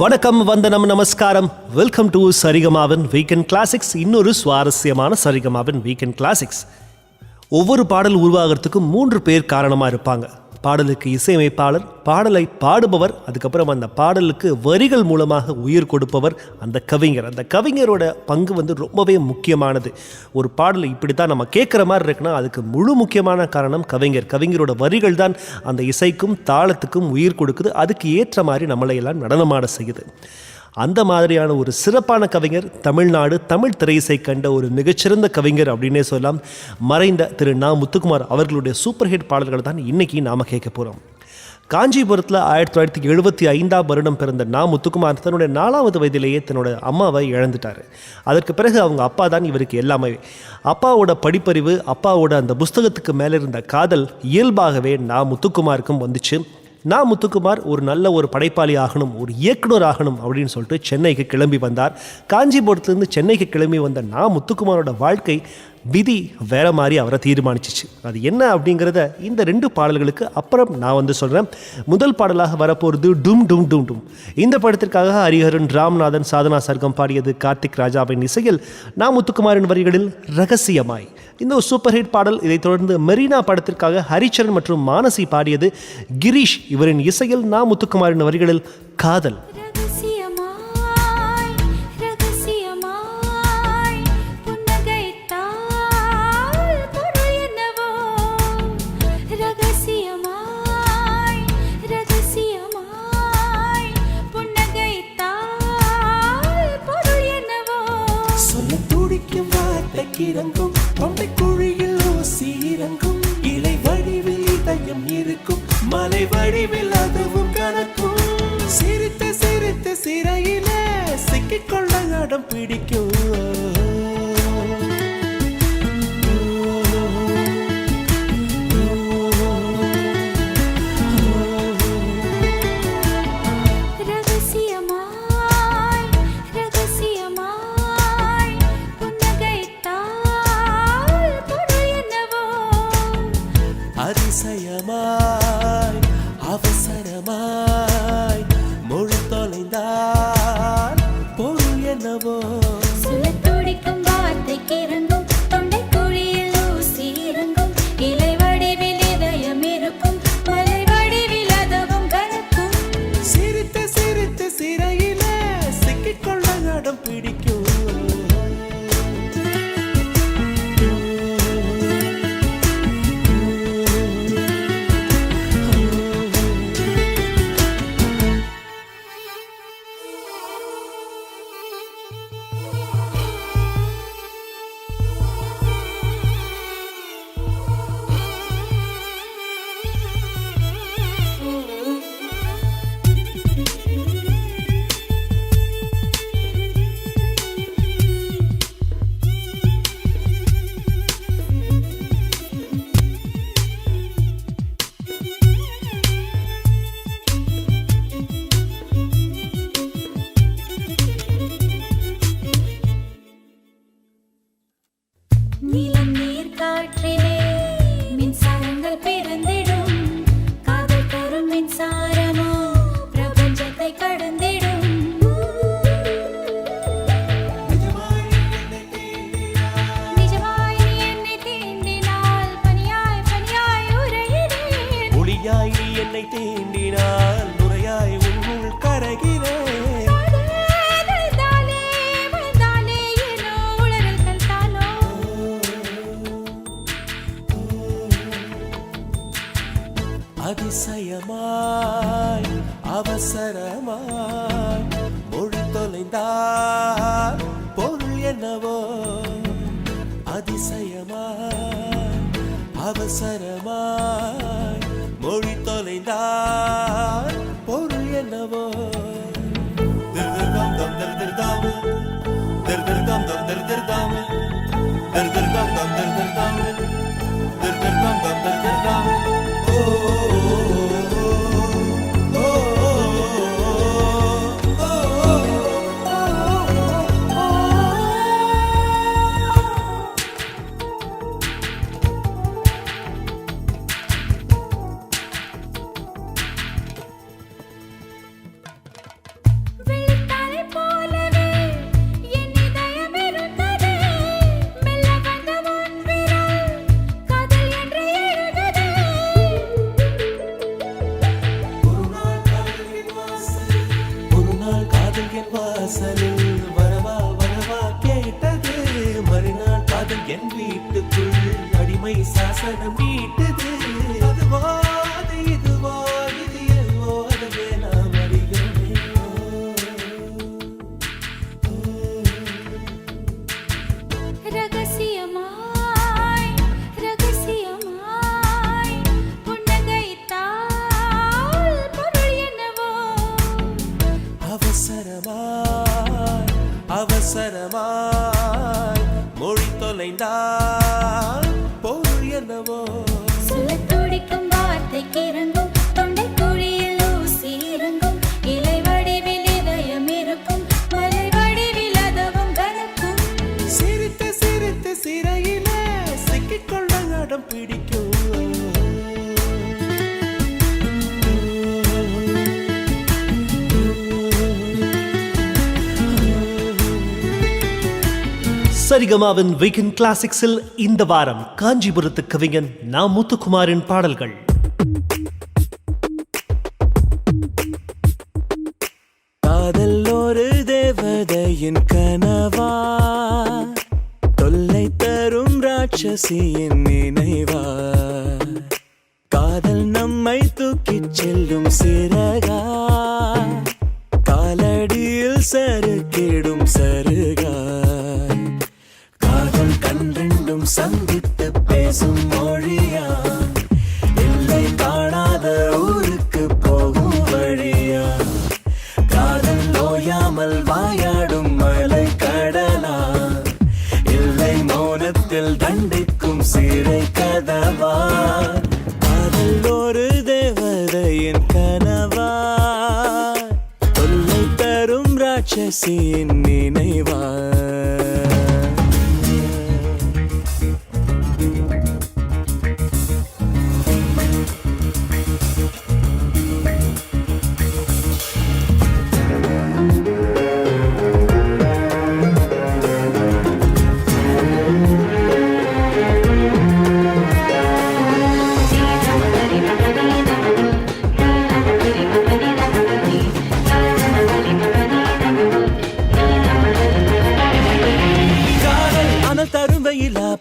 வணக்கம், வந்தனம், நமஸ்காரம். வெல்கம் டு சரிகமாவின் வீக்கெண்ட் கிளாசிக்ஸ். இன்னொரு சுவாரஸ்யமான சரிகமாவின் வீக்கெண்ட் கிளாசிக்ஸ். ஒவ்வொரு பாடல் உருவாகிறதுக்கும் 3 பேர் காரணமாக இருப்பாங்க. பாடலுக்கு இசையமைப்பாளர், பாடலை பாடுபவர், அதுக்கப்புறம் அந்த பாடலுக்கு வரிகள் மூலமாக உயிர் கொடுப்பவர் அந்த கவிஞர். அந்த கவிஞரோட பங்கு ரொம்பவே முக்கியமானது. ஒரு பாடல் இப்படி தான் நம்ம கேட்குற மாதிரி இருக்குன்னா அதுக்கு முழு முக்கியமான காரணம் கவிஞர். கவிஞரோட வரிகள் தான் அந்த இசைக்கும் தாளத்துக்கும் உயிர் கொடுக்குது. அதுக்கு ஏற்ற மாதிரி நம்மளை எல்லாம் நடனமாட செய்யுது. அந்த மாதிரியான ஒரு சிறப்பான கவிஞர், தமிழ்நாடு தமிழ் திரையிசை கண்ட ஒரு மிகச்சிறந்த கவிஞர் அப்படின்னே சொல்லலாம். மறைந்த திரு நா. முத்துக்குமார் அவர்களுடைய சூப்பர் ஹிட் பாடல்களை தான் இன்றைக்கி நாம் கேட்க போகிறோம். காஞ்சிபுரத்தில் 1975ஆம் வருடம் பிறந்த நா. முத்துக்குமார் தன்னுடைய 4வது வயதிலேயே தன்னோட அம்மாவை இழந்துட்டார். அதற்கு பிறகு அவங்க அப்பா தான் இவருக்கு எல்லாமே. அப்பாவோட படிப்பறிவு, அப்பாவோட அந்த புஸ்தகத்துக்கு மேலே இருந்த காதல் இயல்பாகவே நா. முத்துக்குமாருக்கும் வந்துச்சு. நா. முத்துக்குமார் ஒரு நல்ல ஒரு படைப்பாளி ஆகணும், ஒரு இயக்குனர் ஆகணும் அப்படின்னு சொல்லிட்டு சென்னைக்கு கிளம்பி வந்தார். காஞ்சிபுரத்துலேருந்து சென்னைக்கு கிளம்பி வந்த நா. முத்துக்குமாரோட வாழ்க்கை விதி வேற மாதிரி அவரை தீர்மானிச்சிச்சு. அது என்ன அப்படிங்கிறத இந்த 2 பாடல்களுக்கு அப்புறம் நான் சொல்கிறேன். முதல் பாடலாக வரப்போகிறது டும் டும் டும் டும். இந்த படத்திற்காக ஹரிஹரன், ராம்நாதன், சாதனா சர்க்கம் பாடியது. கார்த்திக் ராஜாவின் இசையில் நா. முத்துக்குமாரின் வரிகளில் ரகசியமாய் இந்த ஒரு சூப்பர் ஹிட் பாடல். இதைத் தொடர்ந்து மெரினா படத்திற்காக ஹரிச்சரன் மற்றும் மானசி பாடியது. கிரீஷ் இவரின் இசையில் நா. முத்துக்குமாரின் வரிகளில் காதல். இறங்கும் தொண்டை குழியில் ஊசி இறங்கும், இலை வடிவில் இதயம் இருக்கும், மலை வடிவில் அதுவும் கணக்கும். சிரித்து சிரித்து சிறையிலே சிக்கிக்கொள்ள அடம் பிடிக்கும். அதிசயமாய் அவசரமாய் மொழி தொலைந்தார் பொருள் என்னவோ. துடிக்கும் வார்த்தைக்கு இறங்கும், தொண்டை குழியில் ஊசி இறங்கும், இலை வடிவில் இதயம் இருக்கும், மலை வடிவில் அதுவும் கணக்கும். சிரித்து சிரித்து சிறையிலே சிக்கிக்கொள்ள அடம் பிடிக்கும். நிலம் நீர் காற்றிலே மின்சாரங்கள் பிறந்திடும், காதல் தரும் மின்சாரமோ பிரபஞ்சத்தை கடந்திடும். நிஜமாய் நீ என்னை தீண்டினால் பனியாய் பனியாய் உறைகிறேன். ஒளியாய் நீ என்னை தீண்டினால் நுரையாய் உன்னுள் கரைகிறேன். அதிசயமாய் அவசரமாய் மொழி தொலைந்தார் பொருள் என்னவோ. அதிசயமாய் அவசரமாய் மொழி தொலைந்தார் பொருள் என்னவோ. திருதிர்தம் தம் திருதிர்தாம் திருதிர்தம் தம் திருதிர்தாம் திருதிர்தம் தம் திருதிர்தாம் திருதிர்தம் தம் திருதிர்தாம். வீட்டுக்குள் அடிமை சாசனம் நீட்டுது. அதுவோ அது இதுவோ இது எதுவோ அதுவே நாம் அறிகிறோமே. ரகசியமாய் ரகசியமாய் புன்னகைத்தால் பொருள் என்னவோ அவசரமாய் அவசரமாய் மொழி தொலைந்தால் பொருள் என்னவோ. சொல்லத் துடிக்கும் வார்த்தைக்கு இறங்கும் தொண்டை குழியில் ஊசி இறங்கும் இலை வடிவில் இதயம் இருக்கும் மலை வடிவில் அதவும் கனக்கும். சிரித்து சிரித்து சிறையிலே சிக்கிக்கொள்ள நடம் பிடிக்கும். சரிகமாவின் வீக்கெண்ட் கிளாசிக்ஸில் இந்த வாரம் காஞ்சிபுரத்து கவிஞன் நா. முத்துக்குமாரின் பாடல்கள். காதல் ஒரு தேவதையின் கனவா, தொல்லை தரும் ராட்சசியின் நினைவா, காதல் நம்மை தூக்கிச் செல்லும் சிறகா, காலடியில் சறுக்கிடும் சருகா, காதல் கண்ரெண்டும் சந்தித்து பேசும் மொழியா, எல்லை காணாத ஊருக்கு போகும் வழியா, காதல் ஓயாமல் வாயாடும் மலை கடலா, எல்லை மௌனத்தில் தண்டிக்கும் சிறை கதவா, காதல் ஒரு தேவதையின் கனவா, தொல்லை தரும் ராட்சசியின் நினைவா.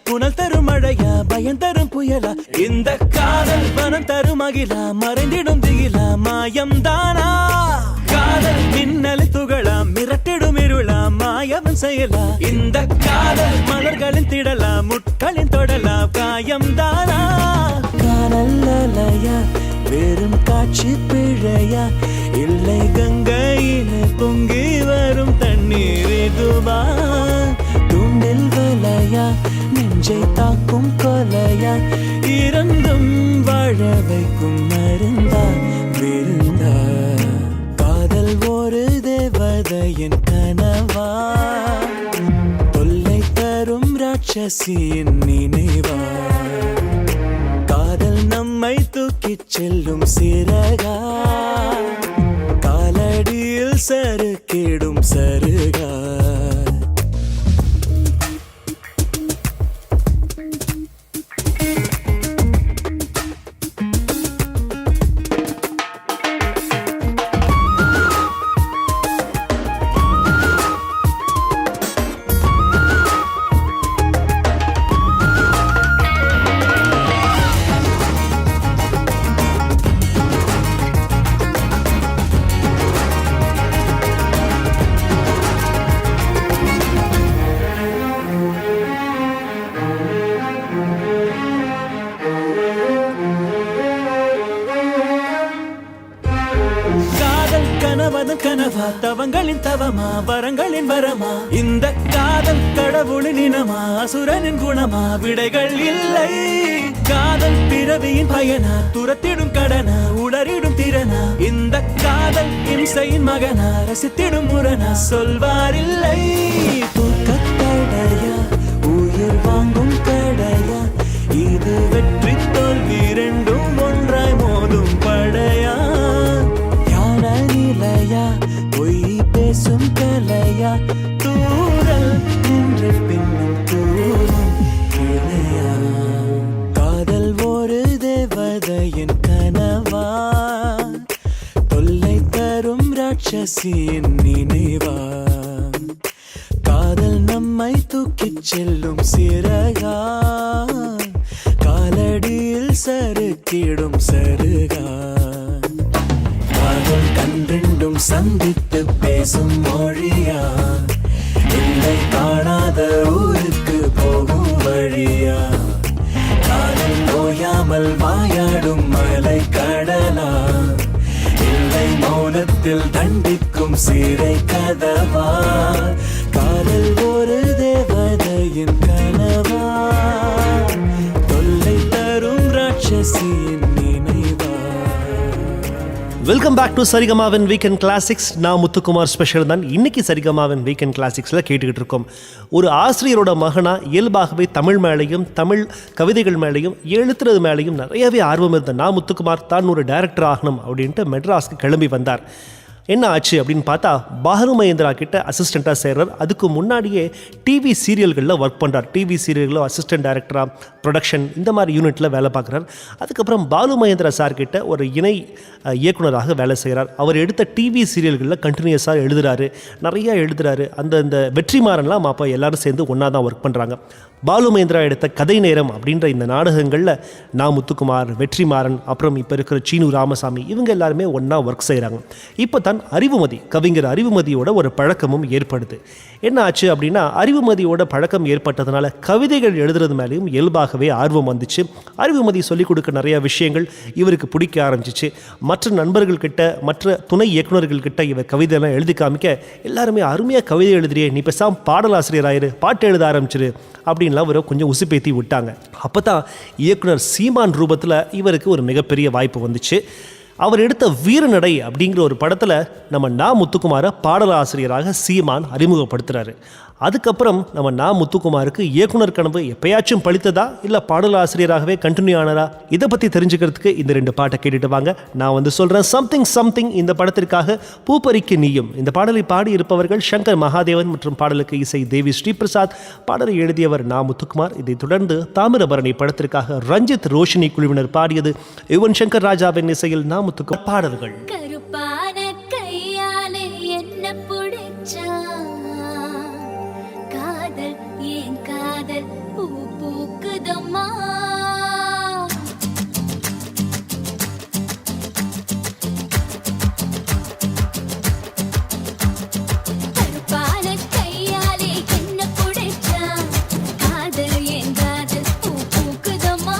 புனல் தரும் மழையா, பயம் தரும் புயலா, இந்த காதல் வனம் தரும் அகிலா, மறைந்திடும் திகிலா, மாயம் தானா, காதல் மின்னல் துகளா, மிரட்டிடும் இருளா, மாயவன் செயலா, இந்த காதல் மலர்களின் திடலா, முட்களின் தொடலா, காயம் தானா, காதல் அலையா, வெறும் காட்சி பிழையா, இல்லை கங்கையில் பொங்கி வரும் தண்ணீர் இதுவா, தூண்டில் வலையா, நெஞ்சை தாக்கும் கொலையா, இரண்டும் வாழ வைக்கும் மருந்தா விருந்தா, காதல் ஒரு தேவதையின் கனவா, தொல்லை தரும் ராட்சசியின் நினைவா, காதல் நம்மை தூக்கிச் செல்லும் சிறகா, காலடியில் சறுக்கிடும் சருகா. கனவா, தவங்களின் தவமா, வரங்களின் வரமா, இந்த காதல் கடவுளின் இனமா, அசுரனின் குணமா, விடைகள் இல்லை, காதல் பிறவியின் பயனா, துரத்திடும் கடனா, உளறிடும் திறனா, இந்த காதல் இம்சையின் மகனா, ரசித்திடும் முரணா, சொல்வாரில்லை, தூக்கத்தடையா, உயிர் வாங்கும் கடையா, இது வெற்றி தோல்வி இரண்டும் ஒன்றாய் மோதும் படையா, யான நிலையா, பொய் பேசும் கலையா, தூரல் நின்று பின்னும் தூரம் கிளையா, காதல் ஒரு தேவதையின் கனவா, தொல்லை தரும் ராட்சசியின் நினைவா, காதல் நம்மை தூக்கிச் செல்லும் சிறகா. பேசும் மொழியா இல்லை காணாத ஊருக்கு போகும் வழியா காதல் ஓயாமல் வாயாடும் மலை கடலா இல்லை மௌனத்தில் தண்டிக்கும் சீரை கதவா காதல் ஒரு தேவதையின் கனவா தொல்லை தரும் ராட்சசியின் நினைவா. வெல்கம் பேக் டு சரிகமாவின் வீக்கெண்ட் கிளாசிக்ஸ். நான் முத்துக்குமார் ஸ்பெஷல் தான். இன்னைக்கு சரிகமாவின் வீக்கெண்ட் கிளாசிக்ஸில் கேட்டுக்கிட்டு இருக்கோம். ஒரு ஆசிரியரோட மகனா இயல்பாகவே தமிழ் மேலேயும் தமிழ் கவிதைகள் மேலேயும் எழுத்துறது மேலேயும் நிறையவே ஆர்வம் இருந்த நான் முத்துக்குமார் தான் ஒரு டைரக்டர் ஆகணும் அப்படின்ட்டு மெட்ராஸ்க்கு கிளம்பி வந்தார். என்ன ஆச்சு அப்படின்னு பார்த்தா பாலு மகேந்திரா கிட்ட அசிஸ்டண்ட்டாக சேர்றார். அதுக்கு முன்னாடியே டிவி சீரியல்களில் ஒர்க் பண்ணுறார். டிவி சீரியல்களில் அசிஸ்டன்ட் டைரக்டராக ப்ரொடக்ஷன் இந்த மாதிரி யூனிட்டில் வேலை பார்க்குறார். அதுக்கப்புறம் பாலு மகேந்திரா சார் கிட்ட ஒரு இணை இயக்குனராக வேலை செய்கிறார். அவர் எடுத்த டிவி சீரியல்களில் கண்டினியூஸாக எழுதுகிறாரு, நிறையா எழுதுகிறாரு. அந்த வெற்றிமாறன்லாம் அப்போ எல்லாரும் சேர்ந்து ஒன்றா தான் ஒர்க் பண்ணுறாங்க. பாலு மகேந்திரா எடுத்த கதை நேரம் அப்படின்ற இந்த நாடகங்களில் நான் முத்துக்குமார், வெற்றிமாறன், அப்புறம் இப்போ இருக்கிற சீனு ராமசாமி இவங்க எல்லாருமே ஒன்றா ஒர்க் செய்கிறாங்க. இப்போ தான் அறிவுமதி, கவிஞர் அறிவுமதியோட ஒரு பழக்கமும் ஏற்படுது. என்ன ஆச்சு அப்படின்னா, அறிவுமதியோட பழக்கம் ஏற்பட்டதுனால கவிதைகள் எழுதுறது மேலேயும் இயல்பாகவே ஆர்வம் வந்துச்சு. அறிவுமதி சொல்லிக் கொடுக்க நிறைய விஷயங்கள் இவருக்கு பிடிக்க ஆரம்பிச்சிச்சு. மற்ற நண்பர்கள்கிட்ட, மற்ற துணை இயக்குநர்கள்கிட்ட இவர் கவிதையெல்லாம் எழுதி காமிக்க எல்லாருமே அருமையாக கவிதை எழுதுறியே, நீ பேசாம பாடலாசிரியர் ஆயிரு, பாட்டு எழுத ஆரம்பிச்சிரு அப்படின்லாம் இவரை கொஞ்சம் உசுப்பேத்தி விட்டாங்க. அப்போ தான் இயக்குனர் சீமான் ரூபத்தில் இவருக்கு ஒரு மிகப்பெரிய வாய்ப்பு வந்துச்சு. அவர் எடுத்த வீரநடை அப்படிங்கிற ஒரு படத்தில் நம்ம நா முத்துக்குமாரை பாடலாசிரியராக சீமான் அறிமுகப்படுத்துகிறாரு. அதுக்கப்புறம் நம்ம நா முத்துக்குமாருக்கு இயக்குனர் கனவு எப்பயாச்சும் பழித்ததா இல்லை பாடலாசிரியராகவே கண்டினியூ ஆனதா, இதை பற்றி தெரிஞ்சுக்கிறதுக்கு இந்த 2 பாட்டை கேட்டுட்டு வாங்க. நான் சொல்கிறேன் சம்திங் சம்திங் இந்த படத்திற்காக பூப்பறிக்கு நீயும். இந்த பாடலை பாடி இருப்பவர்கள் சங்கர் மகாதேவன் மற்றும் பாடலுக்கு இசை தேவி ஸ்ரீபிரசாத். பாடலை எழுதியவர் நா முத்துக்குமார். இதைத் தொடர்ந்து தாமிரபரணி படத்திற்காக ரஞ்சித் ரோஷினி குழுவினர் பாடியது யுவன் சங்கர் ராஜாவின் இசையில் நா முத்துக்குமார் பாடல்கள். கருப்பான கையாலே என்ன புடிச்சா காதல் ஏன் காதல் பூ பூக்குதம்மா கருப்பான கையாலே என்ன புடிச்சா காதல் ஏன் காதல் பூ பூக்குதம்மா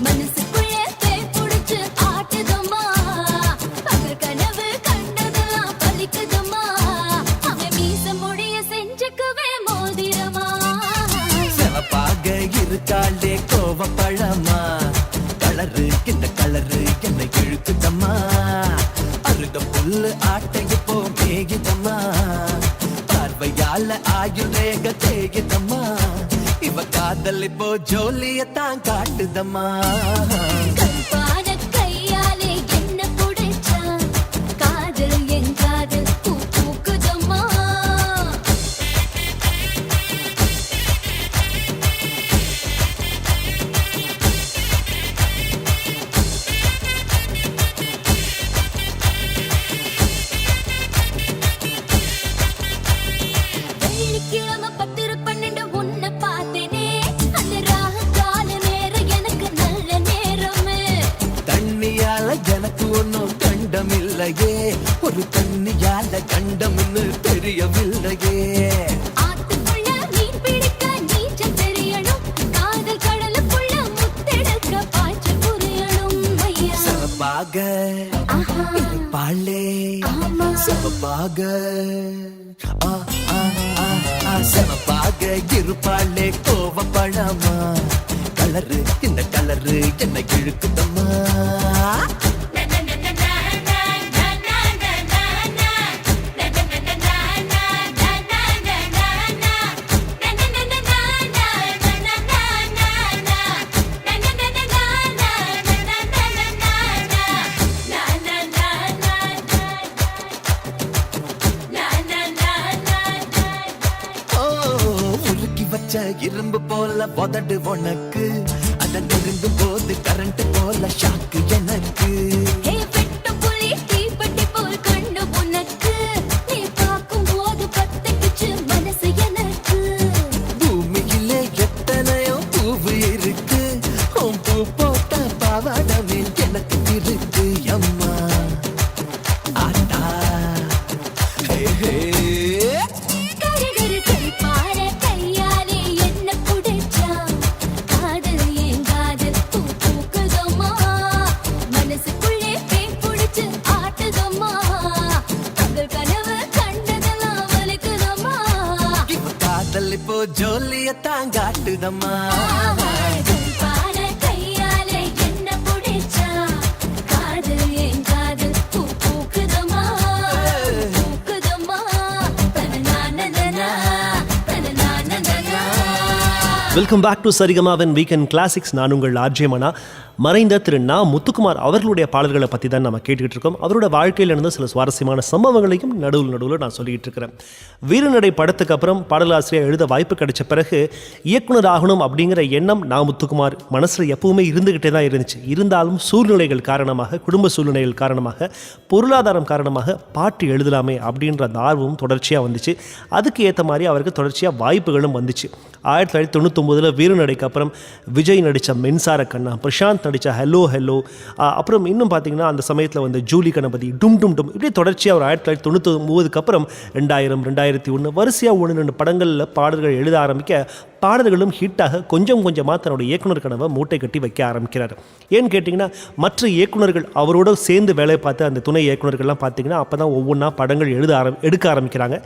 மனசுக்குள்ள பேய் புடிச்சு ஆட்டுதம்மா பகல் கனவு கண்டதெல்லாம் பலிக்குதம்மா அவன் மீச முடிய செஞ்சுக்குவே மோதிரமா சிவப்பாக இருக்காளே கோவப்பழமா கலரு இந்த கலரு என்னை இழுக்குதம்மா அருக புல்லு ஆட்டைய போ மேகிதம்மா பார்வையால ஆயுள் ரேக தேகிதம்மா இவ காதல் இப்போ ஜோலியத்தான் காட்டுதம்மா கருப்பான கையாலே என்ன புடிச்சா காதல் என் காதல் பூ பூக்குதம்மா வெள்ளிக்கிழமை 10-12 உன்னை பார்த்தேனே அந்த ராக கால நேரம் எனக்கு நல்ல நேரமே தண்ணியால எனக்கு ஒன்னும் கண்டமில்லையே ஒரு தண்ணியால கண்டம்னு தெரியவில்லையே ஆத்துக்குள்ள மீன் பிடிக்க நீச்சல் தெரியணும் காதல் கடலுக்குள்ள முத்தெடுக்க பாய்ச்சல் புரியணும் ஐயா சிவப்பாக ஆஹா பாலே ஆமா சிவப்பாக சிவப்பாக இருப்பாளே கோவப்பழமா கலரு இந்த கலரு என்னை இழுக்குதம்மா இரும்பு போல உதடு உனக்கு அத நெருங்கும் போது கரண்ட் போல ஷாக்கு எனக்கு ஹே வெட்டும் புலி தீப்பெட்டி போல் கண்டு உனக்கு நீ பார்க்கும் போது பத்திக்கிச்சு மனசு எனக்கு பூமியிலே எத்தனையோ பூவு இருக்கு உன் பூ போட்ட பாவாடமே எனக்கு இருக்கு அம்மா ஆட்டா ஹே பூக்குதம்மா பாட கையாலே என்ன புடிச்சா காதல் என் காதல் பூக்குதம்மா பூக்குதம்மா தனநானனா தனநானனா. வெல்கம் பேக் டு சரிகமாவின் வீக்கெண்ட் கிளாசிக்ஸ். நான் உங்கள் ஆர்ஜேமனா. மறைந்த திரு நா. முத்துக்குமார் அவர்களுடைய பாடல்களை பற்றி தான் நம்ம கேட்டுக்கிட்டு இருக்கோம். அவரோட வாழ்க்கையில் இருந்த சில சுவாரஸ்யமான சம்பவங்களையும் நடுவில் நான் சொல்லிக்கிட்டு இருக்கிறேன். வீரநடை படத்துக்கு அப்புறம் பாடலாசிரியர் எழுத வாய்ப்பு கிடைச்ச பிறகு இயக்குனர் ஆகணும் அப்படிங்கிற எண்ணம் நா. முத்துக்குமார் மனசில் எப்பவுமே இருந்துக்கிட்டே தான் இருந்துச்சு. இருந்தாலும் சூழ்நிலைகள் காரணமாக, குடும்ப சூழ்நிலைகள் காரணமாக, பொருளாதாரம் காரணமாக பாட்டு எழுதலாமே அப்படின்ற அந்த ஆர்வம் தொடர்ச்சியாக வந்துச்சு. அதுக்கு ஏற்ற மாதிரி அவருக்கு தொடர்ச்சியாக வாய்ப்புகளும் வந்துச்சு. 1999 வீரநடைக்கு அப்புறம் விஜய் நடித்த மின்சார கண்ணா, பிரசாந்த் நடித்த ஹெலோ ஹெலோ, அப்புறம் இன்னும் பார்த்தீங்கன்னா அந்த சமயத்தில் வந்து ஜூலி கணபதி, டும் டும் டும், இப்படி தொடர்ச்சியாக ஒரு 1999 அப்புறம் 2000, 2001 வரிசையாக 1-2 படங்களில் பாடல்கள் எழுத ஆரம்பிக்க பாடல்களும் ஹிட்டாக கொஞ்சம் கொஞ்சமாக தன்னுடைய இயக்குனர் கனவை மூட்டை கட்டி வைக்க ஆரம்பிக்கிறார். ஏன்னு கேட்டிங்கன்னா மற்ற இயக்குனர்கள் அவரோட சேர்ந்து வேலை பார்த்து அந்த துணை இயக்குனர்கள்லாம் பார்த்தீங்கன்னா அப்போ தான் ஒவ்வொன்றா படங்கள் எடுக்க ஆரம்பிக்கிறாங்க.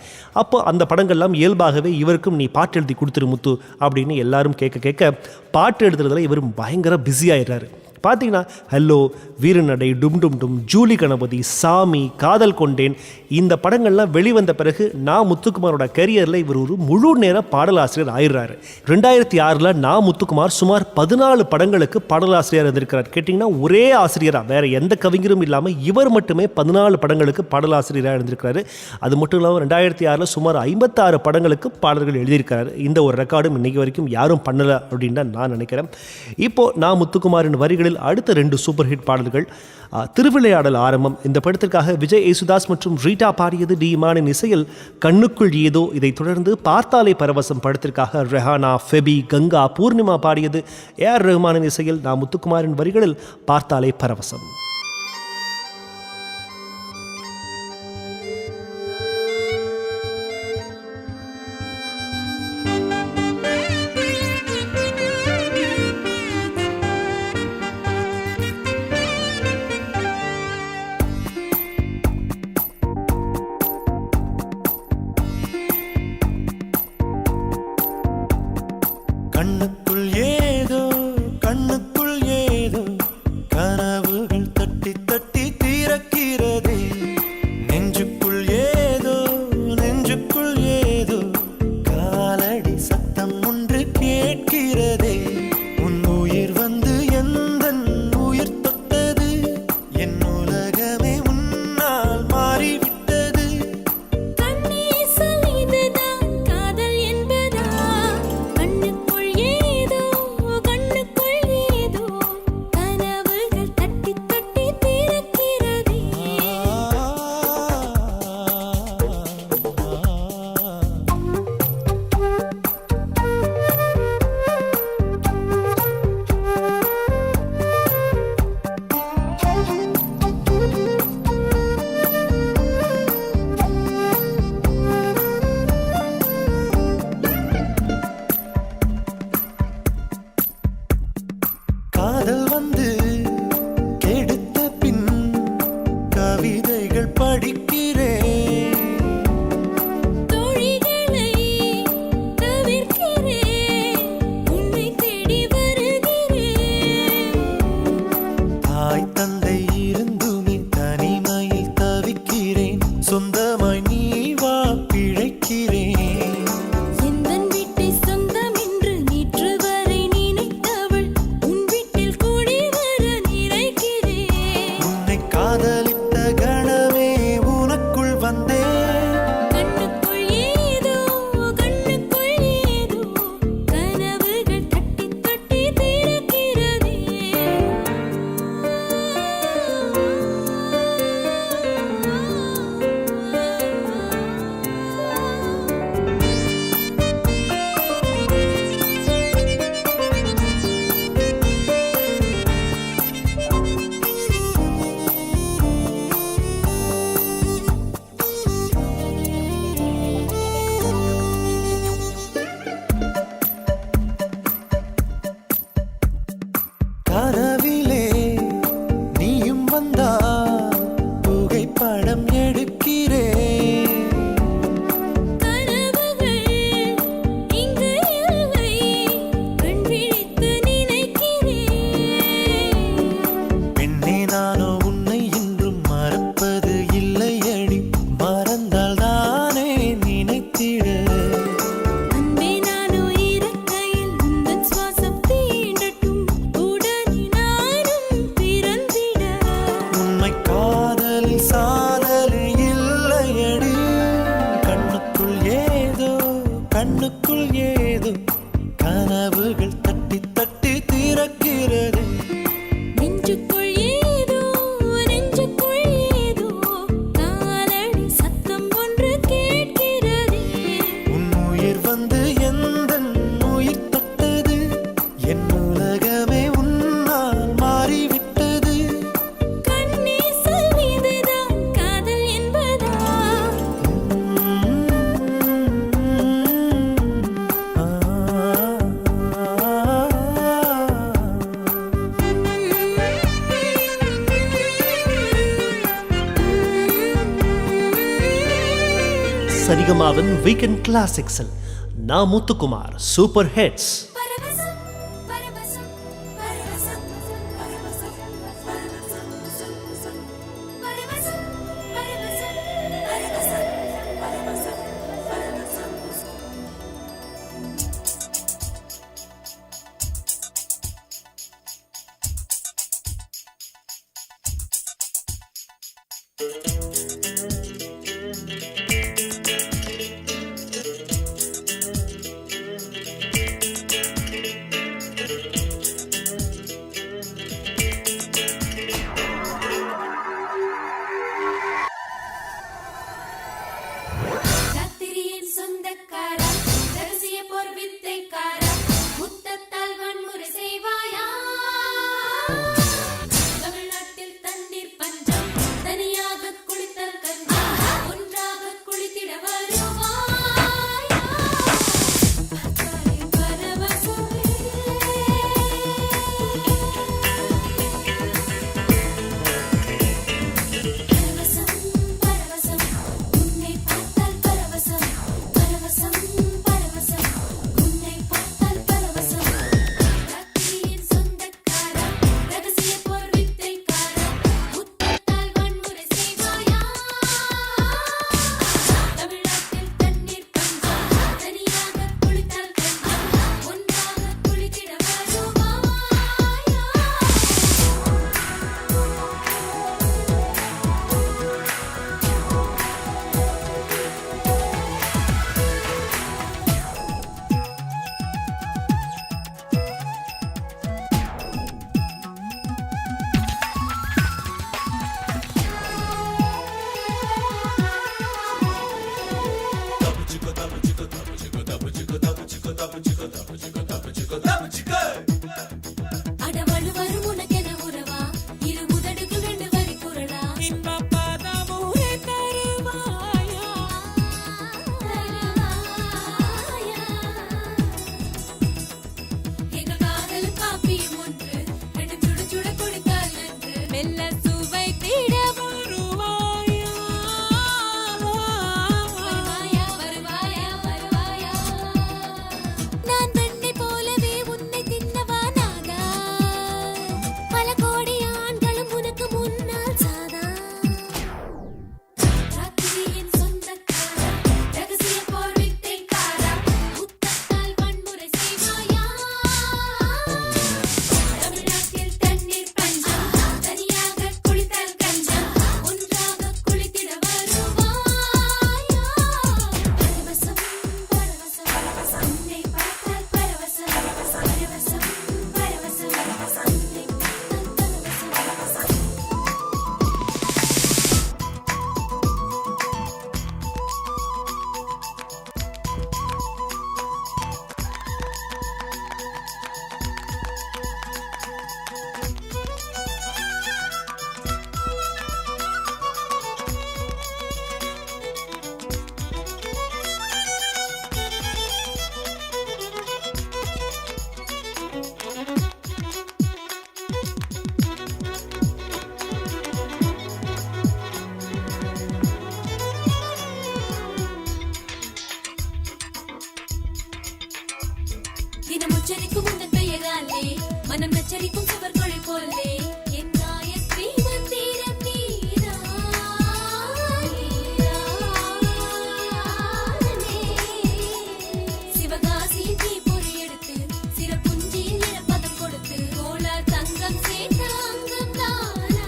அப்போ அந்த படங்கள்லாம் இயல்பாகவே இவருக்கும் நீ பாட்டு எழுதி கொடுத்துரு முத்து அப்படின்னு எல்லாரும் கேட்க பாட்டு எழுதுறதுல இவர் பயங்கர பிஸியாகிடுறாரு. பார்த்தீங்கன்னா ஹலோ, வீரநடை, டும் டும் டும், ஜூலி கணபதி, சாமி, காதல் கொண்டேன், இந்த படங்கள்லாம் வெளிவந்த பிறகு நா. முத்துக்குமாரோட கரியரில் இவர் ஒரு முழு நேர பாடலாசிரியர் ஆயிடுறாரு. 2006 நா. முத்துக்குமார் சுமார் 14 படங்களுக்கு பாடலாசிரியர் இருந்திருக்கிறார். கேட்டிங்கன்னா ஒரே ஆசிரியராக வேறு எந்த கவிஞரும் இல்லாமல் இவர் மட்டுமே 14 படங்களுக்கு பாடலாசிரியராக இருந்திருக்கிறாரு. அது மட்டும் இல்லாமல் 2006 சுமார் 56 படங்களுக்கு பாடல்கள் எழுதியிருக்கிறார். இந்த ஒரு ரெக்கார்டும் இன்றைக்கி வரைக்கும் யாரும் பண்ணலை அப்படின்னு தான் நான் நினைக்கிறேன். இப்போது நா. முத்துக்குமாரின் வரிகளில் அடுத்த 2 சூப்பர் ஹிட் பாடல்கள். திருவிளையாடல் ஆரம்பம், இந்த படத்திற்காக விஜய் யேசுதாஸ் மற்றும் ரீட்டா பாடியது, டி இமானின் இசையில் கண்ணுக்குள் ஏதோ. இதைத் தொடர்ந்து பார்த்தாலே பரவசம் படத்திற்காக ரெஹானா, ஃபெபி, கங்கா, பூர்ணிமா பாடியது. ஏஆர் ரஹ்மானின் இசையில் நா. முத்துக்குமாரின் வரிகளில் பார்த்தாலே பரவசம். கண்ணுக்குள் ஏதோ கண்ணுக்குள் ஏதோ கனவுகள் தட்டி தட்டி தீரக்கிறதே, நெஞ்சுக்குள் ஏதோ நெஞ்சுக்குள் ஏதோ காலடி சத்தம் ஒன்று கேட்கிறதே. உன் உயிர் வந்து எந்தன் உயிர் தொட்டது, என் உலகமே உன்னால் மாறிவிட்டது. கண்ணே சொல்லிதுதான் காதல் என்பதா, கண்ணுக்குள் ஏதோ கனவுகள் தட்டி தட்டி தீரக்கிறதே. காதல் வந்து கெடுத்த பின் கவிதைகள் படிக்கிறேன். தோழிகளை தவிர்க்கிறேன், உன்னை தேடி வருகிறேன். தாய் தந்தை இருந்துமே தனிமையில் தவிக்கிறேன், சொந்தமாய் நீ வா பிழைக்கிறேன். எந்தன் வீட்டை சொந்தம் என்று நேற்று வரை நினைத்தவள் உன் வீட்டில் கூடி வர நினைக்கிறேன். உன்னை காதலித்த கணமே உனக்குள் வந்தேன். கண்ணுக்குள் ஏதோ கனவுகள் தட்டி தட்டி தீரக்கிறதே. கனவிலே நீயும் வந்தால் புகைப்படம் எடுக்கிறேன். கனவுகள் இங்கு இல்லை, சரிகமாவின் வீக்கெண்ட் கிளாசிக்ஸில் நான் முத்துக்குமார். Super hits. பரவசம் பரவசம் பரவசம் பரவசம் பரவசம் பரவசம் பரவசம் பரவசம் ராத்திரியின் சொந்தக்காரா, ரகசிய போர் வித்தைக்காரா, முத்தத்தால் வன்முறை செய்வாயா? தமிழ்நாட்டில் தண்ணீர் பஞ்சம், தனியாக குளித்தல் கஞ்சம், ஒன்றாக குளித்திட வருவாயா? பார்த்தாலே பரவசமே. பரவசம் பரவசம் உன்னை பார்த்தால் பரவசம் பரவசம் பரவசம் உன்னை பார்த்தால் பரவசம். ராத்திரியின் சொந்தக்காரா, ரகசிய போர் வித்தைக்காரா, முத்தத்தால் வன்முறை செய்வாயா? தமிழ்நாட்டில் தண்ணீர் பஞ்சம், தனியாக குளித்தால் கஞ்சம், ஒன்றாக குளித்திட வருவாயா? அடவழு வரும் உனக்கென உறவா, இரு உதடுகள் ரெண்டு வரி குரலா, இன்பப்பதமுறை தருவாயா? எங்கள் காதல் காப்பியும் ஒன்று, ரெண்டு சுட சுட குடித்தால் நன்று, மெல்ல சுவைத்திட வருவாயா? வருவாயா வருவாயா வருவாயா? நான் வெண்ணை போலவே உன்னை தின்னவா நாதா? பல கோடி ஆண்களும் உனக்கு முன்னால் சாதா. ராத்திரியின் சொந்தக்காரா, ரகசிய போர் வித்தைக்காரா, முத்தத்தால் வன்முறை செய்வாயா? தமிழ்நாட்டில் தண்ணீர் பஞ்சம், தனியாக குளித்தல் கஞ்சம், ஒன்றாக குளித்திட வருவாயா? பரவசம் பரவசம் உன்னை பார்த்தால் பரவசம் பரவசம் பரவசம் உன்னை பார்த்தால் பரவசம். தினம் உச்சரிக்கும் உந்தன் பெயராலே, மனம் நச்சரிக்கும் சுவர்களை போலே, என் காயத்ரி மந்திரம் நீரானே. சிவகாசியின் தீப்பொறி எடுத்து, சிறப்புஞ்சியில் இழப்பதம் கொடுத்து, கோலார் தங்கம் சேர்த்த அங்கம் தானா?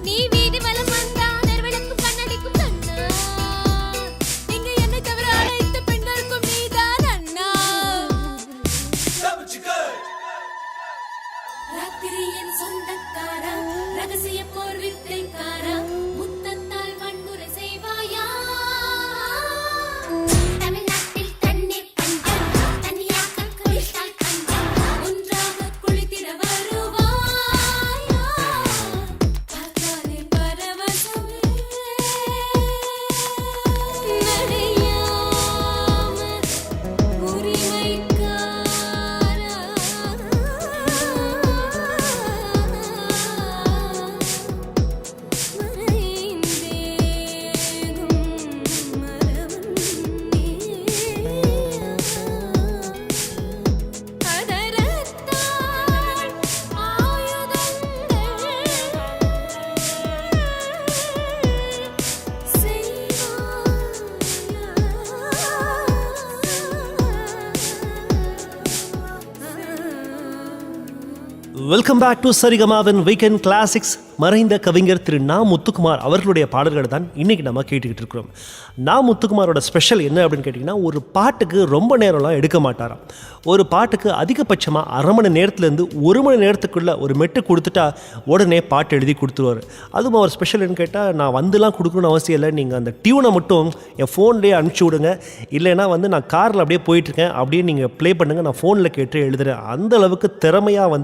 நீ வீதி வலம் வந்தா நெருவிளக்கும் கண்ணடிக்கும் கண்ணா, இங்கு என்னை தவிர அனைத்து பெண்களுக்கும் நீதான் அண்ணா. ராத்திரியின் சொந்தக்காரா, ரகசிய போர் வித்தைக்காரா, முத்தத்தால் வன்முறை செய்வாயா? தமிழ்நாட்டில் தண்ணீர் பஞ்சம், தனியாக குளித்தால் கஞ்சம், ஒன்றாக குளித்திட வருவாயா? பார்த்தாலே பரவசமே. நடையாமல் உரிமைக்காரா, வெல்கம் பேக் டு சரிகமாவின் வீக்கெண்ட் கிளாசிக்ஸ். மறைந்த கவிஞர் திரு நா முத்துக்குமார் அவர்களுடைய பாடல்களை தான் இன்றைக்கி நம்ம கேட்டுக்கிட்டு இருக்கிறோம். நா முத்துக்குமாரோட ஸ்பெஷல் என்ன அப்படின்னு கேட்டிங்கன்னா, ஒரு பாட்டுக்கு ரொம்ப நேரம்லாம் எடுக்க மாட்டாராம். ஒரு பாட்டுக்கு அதிகபட்சமாக அரை மணி நேரத்துலேருந்து 1 மணி நேரத்துக்குள்ளே ஒரு மெட்டு கொடுத்துட்டா உடனே பாட்டு எழுதி கொடுத்துருவார். அதுவும் அவர் ஸ்பெஷல்னு கேட்டால், நான் வந்துலாம் கொடுக்கணும்னு அவசியம் இல்லை, நீங்கள் அந்த டியூனை மட்டும் என் ஃபோன்லேயே அனுப்பிச்சி விடுங்க, இல்லைன்னா நான் காரில் அப்படியே போயிட்டுருக்கேன் அப்படியே நீங்கள் ப்ளே பண்ணுங்கள், நான் ஃபோனில் கேட்டு எழுதுகிறேன். அந்த அளவுக்கு திறமையாக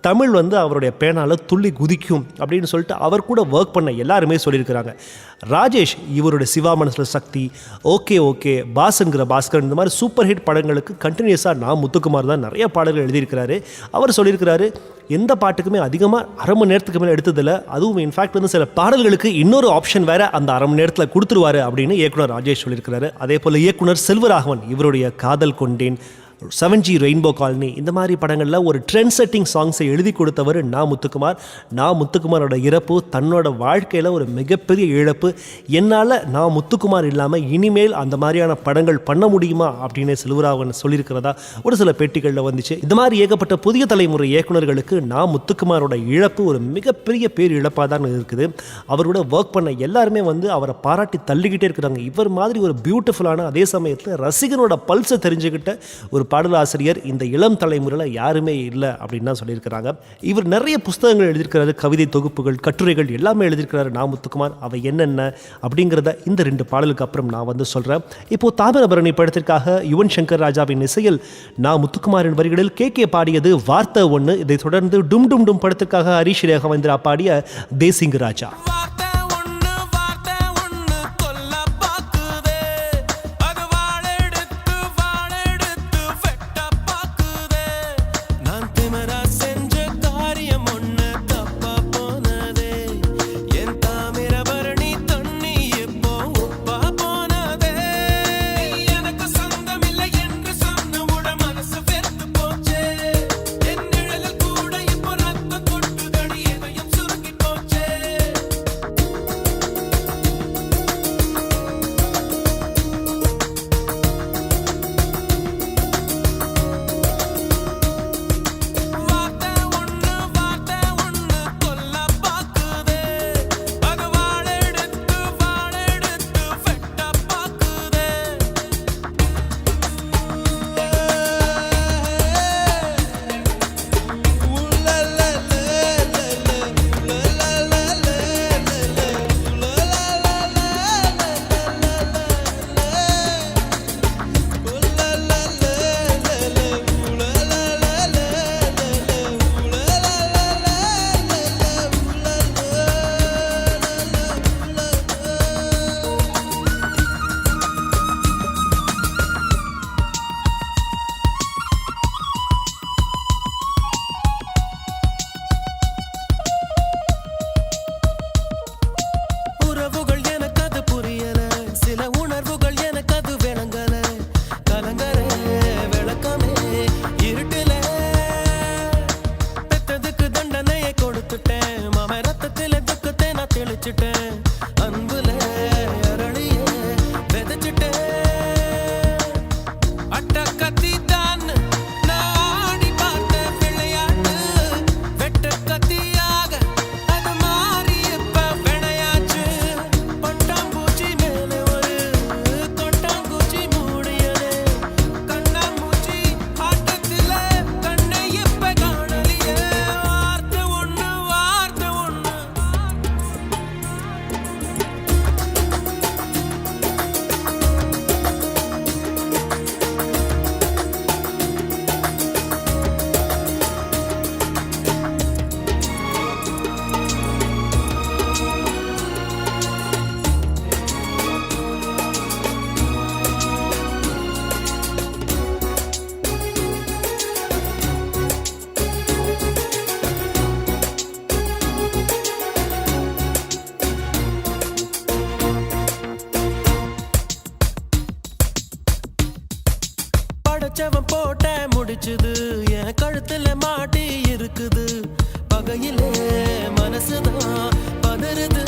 தமிழ் அவருடைய பேனால துள்ளி குதிக்கும் அப்படின்னு சொல்லிட்டு அவர் கூட ஒர்க் பண்ண எல்லாருமே சொல்லியிருக்கிறாங்க. ராஜேஷ் இவருடைய சிவா மனசுல சக்தி, ஓகே ஓகே, பாஸ்ங்கிற பாஸ்கர், இந்த மாதிரி சூப்பர் ஹிட் படங்களுக்கு கண்டினியூஸாக நா முத்துக்குமார் தான் நிறைய பாடல்கள் எழுதியிருக்கிறாரு. அவர் சொல்லியிருக்கிறாரு, எந்த பாட்டுக்குமே அதிகமாக அரை மணி நேரத்துக்கு மேலே எடுத்ததில்லை, அதுவும் இன்ஃபேக்ட் சில பாடல்களுக்கு இன்னொரு ஆப்ஷன் வேறு அந்த அரை மணி நேரத்தில் கொடுத்துருவாரு அப்படின்னு இயக்குனர் ராஜேஷ் சொல்லியிருக்கிறாரு. அதே போல் இயக்குனர் செல்வராகவன் இவருடைய காதல் கொண்டேன், 7G ரெயின்போ காலனி, இந்த மாதிரி படங்களில் ஒரு ட்ரெண்ட் செட்டிங் சாங்ஸை எழுதி கொடுத்தவர் நா முத்துக்குமார். நா முத்துக்குமாரோட இறப்பு தன்னோட வாழ்க்கையில் ஒரு மிகப்பெரிய இழப்பு. என்னால் நா முத்துக்குமார் இல்லாமல் இனிமேல் அந்த மாதிரியான படங்கள் பண்ண முடியுமா அப்படின்னு செல்வராகவன் சொல்லியிருக்கிறதா ஒரு சில பேட்டிகளில் வந்துச்சு. இந்த மாதிரி ஏகப்பட்ட புதிய தலைமுறை இயக்குநர்களுக்கு நா முத்துக்குமாரோட இழப்பு ஒரு மிகப்பெரிய பேர் இழப்பாக தான் இருக்குது. அவரோட ஒர்க் பண்ண எல்லாருமே அவரை பாராட்டி தள்ளிக்கிட்டே இருக்கிறாங்க. இவர் மாதிரி ஒரு பியூட்டிஃபுல்லான, அதே சமயத்தில் ரசிகனோட பல்ஸை தெரிஞ்சுக்கிட்ட ஒரு பாடலாசிரியர் இந்த இளம் தலைமுறையில் யாருமே இல்லை அப்படின்னு தான் சொல்லியிருக்கிறாங்க. இவர் நிறைய புஸ்தகங்கள் எழுதியிருக்கிறாரு, கவிதை தொகுப்புகள், கட்டுரைகள் எல்லாமே எழுதியிருக்கிறாரு நா முத்துக்குமார். அவை என்னென்ன அப்படிங்கிறத இந்த 2 பாடலுக்கு அப்புறம் நான் சொல்கிறேன். இப்போது தாமிரபரணி படத்திற்காக யுவன் சங்கர் ராஜாவின் இசையில் நா முத்துக்குமாரின் வரிகளில் கே பாடியது வார்த்தை ஒன்று. இதை தொடர்ந்து டும் டும் டும் படத்திற்காக ஹரிஷ் ரேகவேந்திரா பாடிய தேசிங்கு ராஜா. படைச்சவன் போட்ட முடிச்சுது என் கழுத்துல மாட்டி இருக்குது, பகையிலே மனசுதான் பதறுது,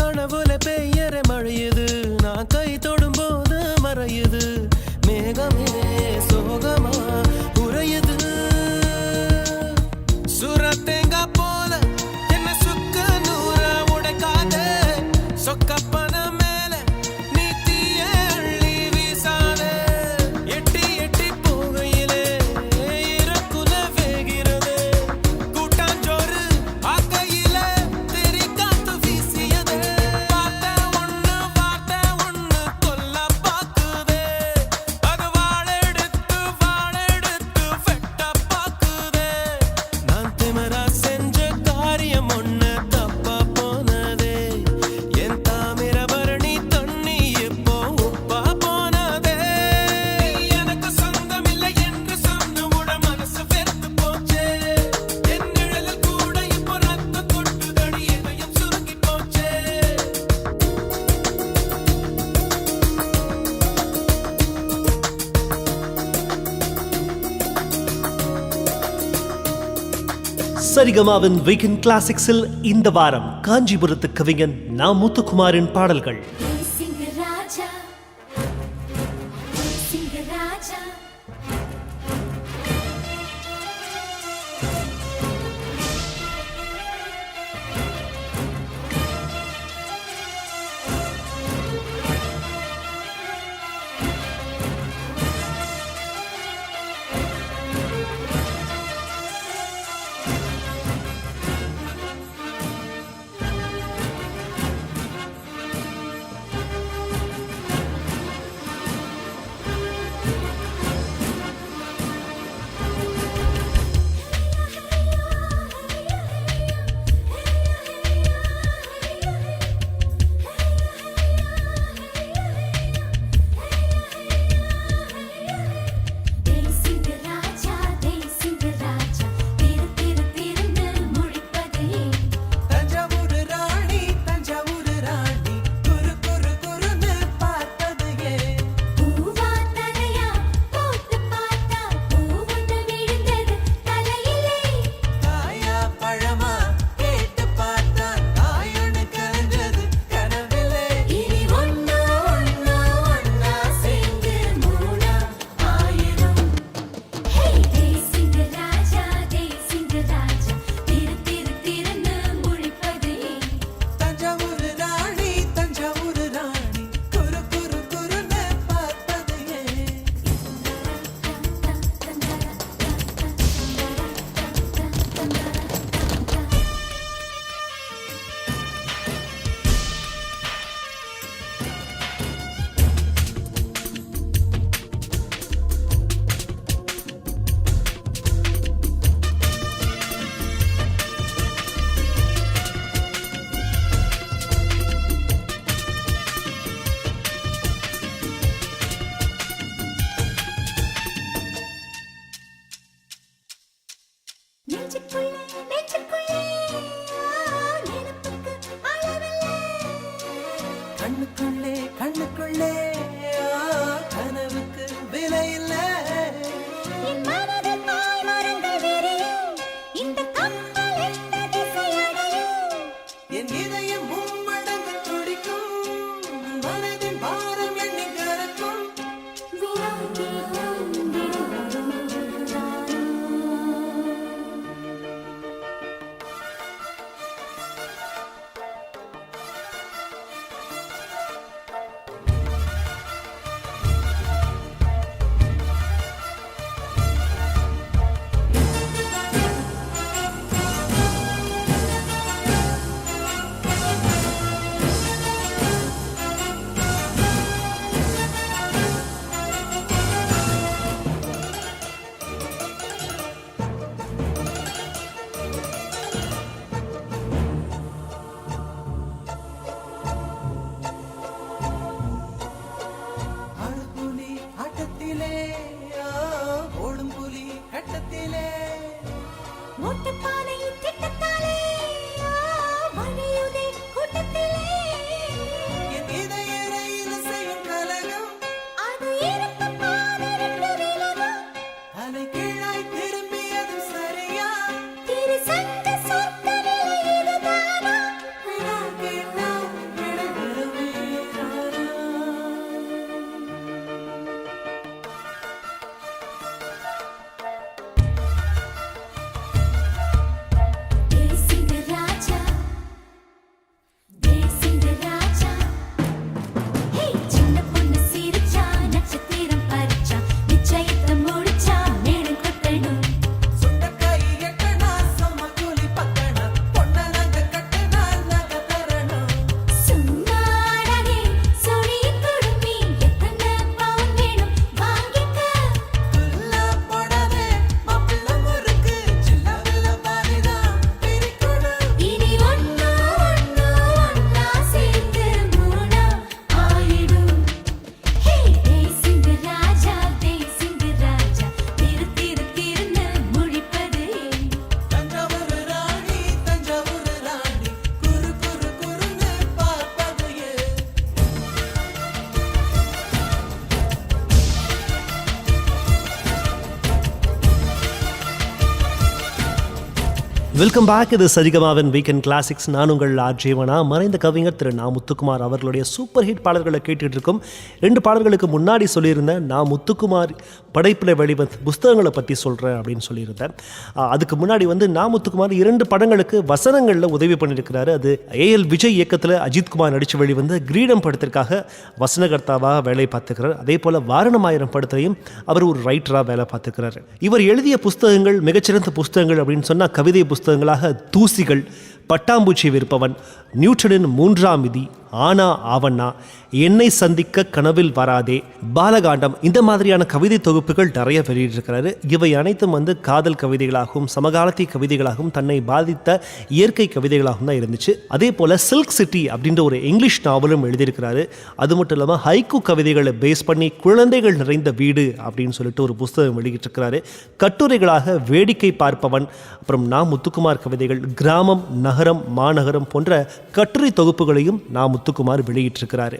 கனவுல பெய்யற மழையுது, நான் கை தொடும்போது மறையுது, மேகமே சோகமா உறையுது. சரிகமாவின் வீக்கெண்ட் கிளாசிக்ஸில் இந்த வாரம் காஞ்சிபுரத்து கவிஞன் நா முத்துக்குமாரின் பாடல்கள். சிங்கராஜா சிங்கராஜா தஞ்சாவூர் ராணி தஞ்சாவூர் ராணி குரு குரு குருன்னு பார்த்தது ஏன் பூவா தலையா போட்டு பார்த்தா பூவொன்று விழுந்தது தலையிலே காயா பழமா கேட்டு பார்த்தா காயொன்னு கரைஞ்சது கனவிலே இனி ஒன்னா ஒன்னா ஒன்னா சேர்ந்து மூணா ஆயிரம் ஹே சிங்கராஜா திறந்து முழிப்பது தஞ்சாவூர் ராணி தஞ்சாவூர் ராணி குரு குரு குருன்னு பார்த்தது ஏன் நெஞ்சுக்குள்ளே நினைப்புக்கு அளவில்லை கண்ணுக்குள்ளே கண்ணுக்குள்ளே கனவுக்கு விலை இல்லை என் மனதில் பாய் மரங்கள் விரியும் இந்த கப்பல் எந்த திசை அடையும் என் இதயம் மும்மடங்கு துடிக்கும் மனதின் பாரம் எண்ணி கறக்கும் ஆடுபுலி ஆட்டத்திலே ஓடும் புலி கட்டத்திலே மொட்டுப்பானை திட்டத்தாலே வழியுதே கூட்டத்திலே என் இதய ரயில் செய்யும் கலகம் அது இருக்க பாதரண்டு விலகும் அலை கீழாய் திரும்பியதும் சரியா திரு சங்க சொர்க்க நிலை இதுதானா வினா கேட்டால் விடை வருமே நானா? Welcome back. இது சரிகமாவின் வீக்கெண்ட் கிளாசிக்ஸ். நான் உங்கள் ஆர்ஜேவனா. மறைந்த கவிஞர் திரு நா முத்துக்குமார் அவர்களுடைய சூப்பர் ஹிட் பாடல்களை கேட்டுட்டு இருக்கோம். 2 பாடல்களுக்கு முன்னாடி சொல்லியிருந்தேன், நான் முத்துக்குமார் படைப்பில் வெளிவந்த புஸ்தகங்களை பற்றி சொல்கிறேன் அப்படின்னு சொல்லியிருந்தேன். அதுக்கு முன்னாடி நான் முத்துக்குமார் 2 படங்களுக்கு வசனங்களில் உதவி பண்ணியிருக்கிறாரு. அது ஏஎல் விஜய் இயக்கத்தில் அஜித்குமார் நடித்து வெளிவந்த கிரீடம் படத்திற்காக வசனகர்த்தாவாக வேலை பார்த்துக்கிறார். அதே போல் வாரணமாயிரம் படத்திலையும் அவர் ஒரு ரைட்டராக வேலை பார்த்துக்கிறாரு. இவர் எழுதிய புஸ்தகங்கள் மிகச்சிறந்த புஸ்தகங்கள் அப்படின்னு சொன்னால் கவிதை புஸ்தகங்களாக தூசிகள், பட்டாம்பூச்சி விற்பவன், நியூட்டனின் 3ஆம் விதி, ஆனா ஆவண்ணா, என்னை சந்திக்க கனவில் வராதே, பாலகாண்டம், இந்த மாதிரியான கவிதை தொகுப்புகள் நிறைய வெளியிட்டிருக்கிறாரு. இவை அனைத்தும் காதல் கவிதைகளாகவும் சமகாலத்திய கவிதைகளாகவும் தன்னை பாதித்த இயற்கை கவிதைகளாகவும் தான் இருந்துச்சு. அதே போல் சில்க் சிட்டி அப்படின்ற ஒரு இங்கிலீஷ் நாவலும் எழுதியிருக்கிறாரு. அது மட்டும் இல்லாமல் ஹைக்கூ கவிதைகளை பேஸ் பண்ணி குழந்தைகள் நிறைந்த வீடு அப்படின்னு சொல்லிட்டு ஒரு புஸ்தகம் வெளியிட்டிருக்கிறாரு. கட்டுரைகளாக வேடிக்கை பார்ப்பவன், அப்புறம் நா முத்துக்குமார் கவிதைகள், கிராமம், நகரம், மாநகரம் போன்ற கட்டுரை தொகுப்புகளையும் நா முத்துக்குமார் வெளியிட்டிருக்கிறாரு.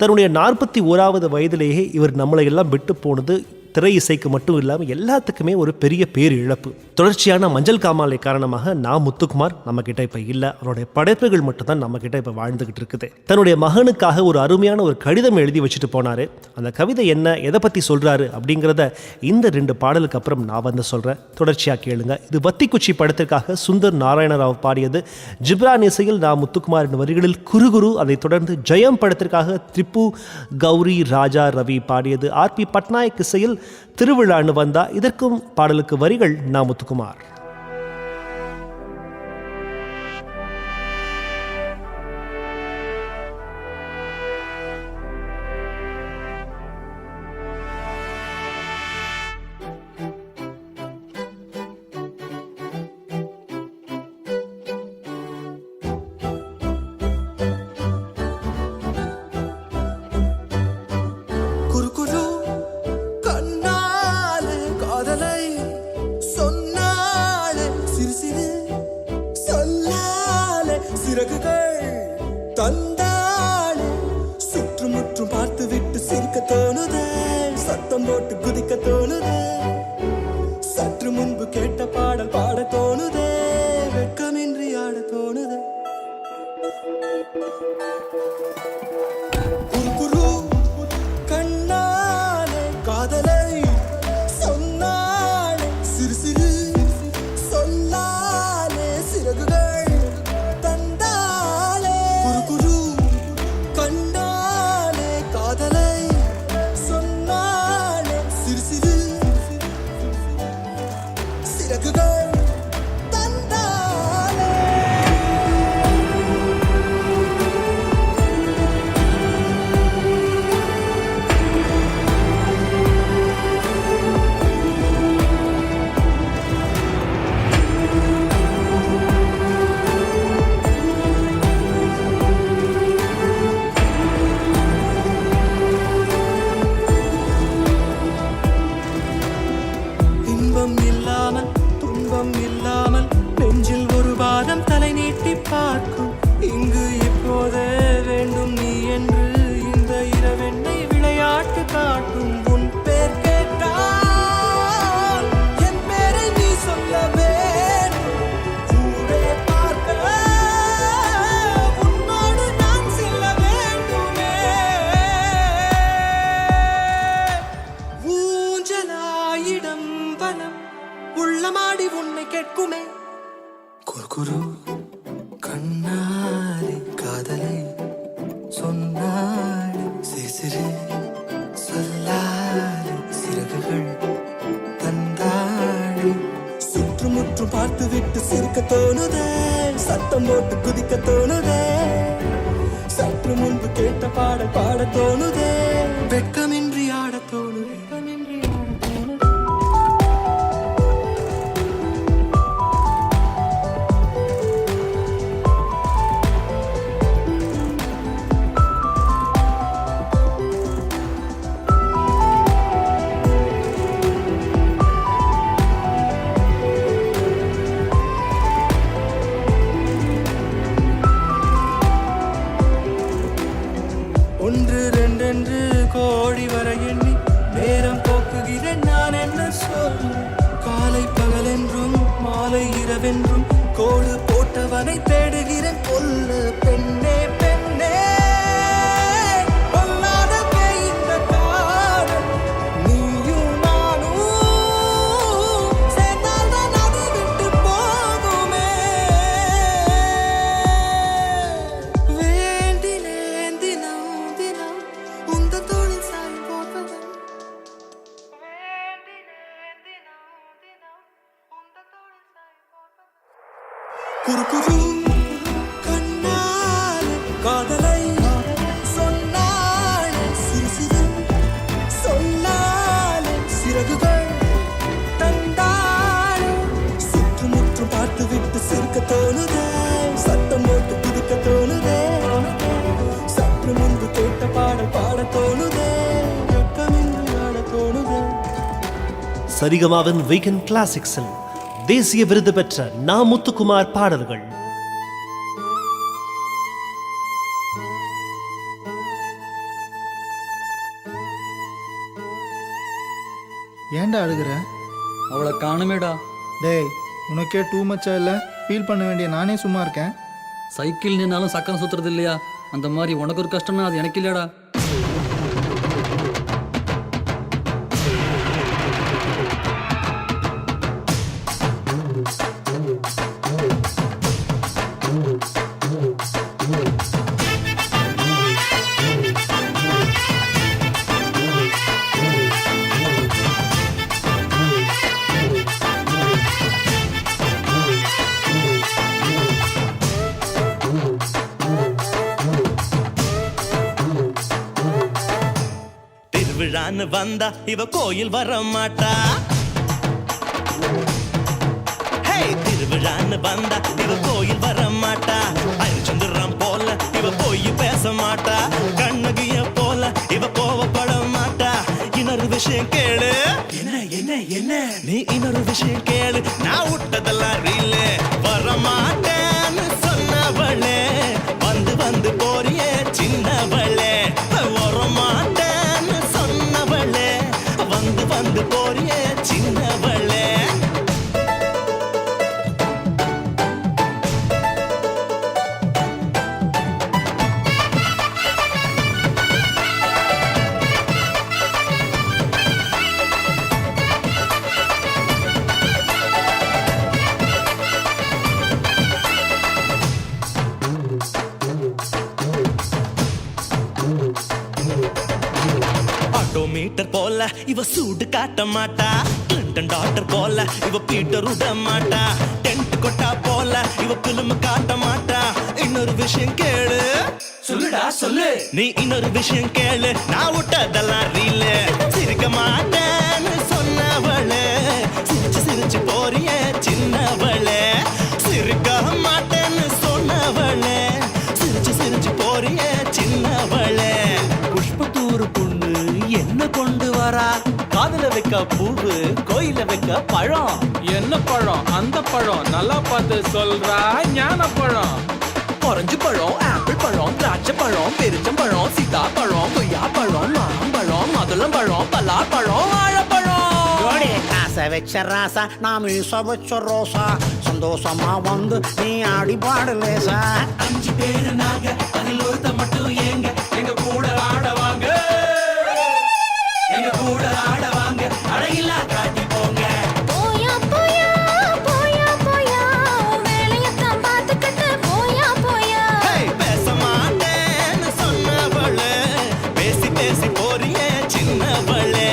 தன்னுடைய 41வது வயதிலேயே இவர் நம்மளை எல்லாம் விட்டு போனது திரை இசைக்கு மட்டும் இல்லாமல் எல்லாத்துக்குமே ஒரு பெரிய பேர் இழப்பு. தொடர்ச்சியான மஞ்சள் காமாலை காரணமாக நா முத்துக்குமார் நம்ம கிட்ட இப்போ இல்லை. அவருடைய படைப்புகள் மட்டும்தான் நம்ம கிட்ட இப்போ வாழ்ந்துகிட்டு இருக்குது. தன்னுடைய மகனுக்காக ஒரு அருமையான ஒரு கடிதம் எழுதி வச்சுட்டு போனாரு. அந்த கவிதை என்ன, எதை பற்றி சொல்றாரு அப்படிங்கிறத இந்த 2 பாடலுக்கு அப்புறம் நான் சொல்றேன். தொடர்ச்சியாக கேளுங்க. இது வத்திக்குச்சி படத்திற்காக சுந்தர் நாராயணராவ் பாடியது. ஜிப்ரான் இசையில் நா முத்துக்குமாரின் வரிகளில் குறுகுரு, அதைத் தொடர்ந்து ஜெயம் படத்திற்காக திப்பு, கௌரி, ராஜா, ரவி பாடியது. ஆர்பி பட்நாயக் இசையில் திருவிழான்னு வந்தா. இதற்கும் பாடலுக்கு வரிகள் நா முத்துக்குமார். குறுகுறு கண்ணாலே காதலை சொன்னாலே, சிறு சிறு சொல்லாலே, சிறகுகள் தந்தாலே, சுற்றுமுற்றும் பார்த்து விட்டு சிரிக்க தோணுதே, சத்தம் போட்டு குதிக்க தோணுதே, சற்று முன்பு கேட்ட பாடல் பாட தோணுதே, வெட்கமின்றி ஆட தோணுதே. குறுகுறு கண்ணாலே காதலை சொன்னாலே, சிறு சிறு சொல்லாலே, சிறகுகள் தந்தாலே. குறுகுறு கண்ணாலே காதலை சொன்னாலே, சிறு சிறு சிறகுகள் தந்தாலே. இன்பம் இல்லாமல் துன்பம் இல்லாமல் நெஞ்சில் ஒரு வாரம் தலை நீட்டி பார்க்கும். இங்கு இப்போதே வேண்டும் நீ என்று இந்த இரவெண்ணை விளையாட்டு காட்டும். உன் பேர் கேட்டால் என் பேரை நீ சொல்ல வேண்டும். ஊரே பார்க்க உன்னோடு நான் செல்ல வேண்டுமே. ஊஞ்சலாயிடம் வனம் உள்ளமாடி உன்னை கேட்குமே. குறுகுறு கண்ணாலே காதலை சொன்னாலே, சிறு சிறு சொல்லாலே, சிறகுகள் தந்தாலே, சுற்றுமுற்றும் பார்த்து விட்டு சிரிக்க தோணுதே, சத்தம் போட்டு குதிக்க தோணுதே, சற்று முன்பு கேட்ட பாடல் பாட தோணுதே, வெட்கமின்றி ஆட தோணுதே, வெட்கமின்றி ஆட தோணுதே. ஒன்று ரெண்டென்று கோடி வரை குறுகுறு கண்ணால் காதலை சொன்னால் சிறு சிறு சொன்னால் சிறகுகள் தந்தாள் சுற்றுமுற்றும் பார்த்து விட்டு சிரிக்க தோணுதே சத்தம் போட்டு குதிக்க தோணுதே சற்று முன்பு கேட்ட பாடல் பாட தோணுதே வெட்கமின்றி ஆட தோணுதே. சரிகமாவின் வீக்கெண்ட் கிளாசிக்ஸில் தேசிய விருது பெற்ற நா முத்துக்குமார் பாடல்கள். ஏன்டா அழுகுற? அவளை காணுமேடா. டேய், உனக்கே டூ மச்சா இல்லை? ஃபீல் பண்ண வேண்டிய நானே சும்மா இருக்கேன். சைக்கிள் நின்னாலும் சக்கரம் சுத்துறது இல்லையா? அந்த மாதிரி உனக்கு ஒரு கஷ்டம்னா அது எனக்கு இல்லையாடா. திருவிழான்னு வந்தா இவ கோயில் வர மாட்டா. திருவிழான்னு வந்தா இவ கோயில் வர மாட்டா. அரிச்சந்திரம் போல இவ போய் பேச மாட்டா. கண்ணகிய போல இவ கோவப்பட மாட்டா. இன்னொரு விஷயம் கேளு. என்ன என்ன என்ன நீ இன்னொரு விஷயம் கேளு. நான் விட்டதெல்லாம் ரீல் வர மாட்டேன்னு சொன்னவளே வந்து வந்து போறியே சின்னவளே. வர மாட்டேன்னு சொன்னவளே வந்து வந்து போறியே சின்னவளே. மீட்டர் போல இவ சூடு காட்ட மாட்டா. கிளின்டன் டாக்டர் போல இவ பீட்டர் உட மாட்டா. டென்ட் கொட்டா போல இவ பிலிம் காட்ட மாட்டா. இன்னொரு விஷயம் கேளு. சொல்லுடா சொல்லு. நீ இன்னொரு விஷயம் கேளு. நான் விட்டதெல்லாம் ரீல் சிரிக்க மாட்டேன்னு சொன்னவளே சிரிச்சு சிரிச்சு போறியே சின்னவளே. சிரிக்க மாட்டேன்னு சொன்னவளே சிரிச்சு சிரிச்சு போறியே சின்னவளே. புஷ்பத்தூர் பொண்ணு என்ன கொண்டு வரா? காதுல வைக்க பூவு கோயில வைக்க பழம். என்ன பழம்? அந்த பழம் நல்லா பார்த்து சொல்றா. ஞான பழம், ஆரஞ்சு பழம், ஆப்பிள் பழம், திராட்சை பழம், பெருச்சம்பழம், சீதா பழம், கொய்யா பழம், மாம்பழம், மதுளம் பழம், பலார் பழம், வாழைப்பழம். ஆசை வச்ச ராசா நாம் ஈச வச்ச ரோசா சந்தோஷமா வந்து நீ ஆடி பாடலேசா. 5 பேரு நாங்க அதில் ஒருத்த மட்டும் ஏங்க எங்க கூட ஆடவாங்க. எங்க கூட ஆடவாங்க. அழகில்லா காட்டி போங்க. போயா போயா போயா போயா வேலையத்தான் பார்த்துக்கிட்டு போயா போயா. பேச மாட்டேன்னு சொன்னவளே பேசி பேசி போறியே சின்னவளே.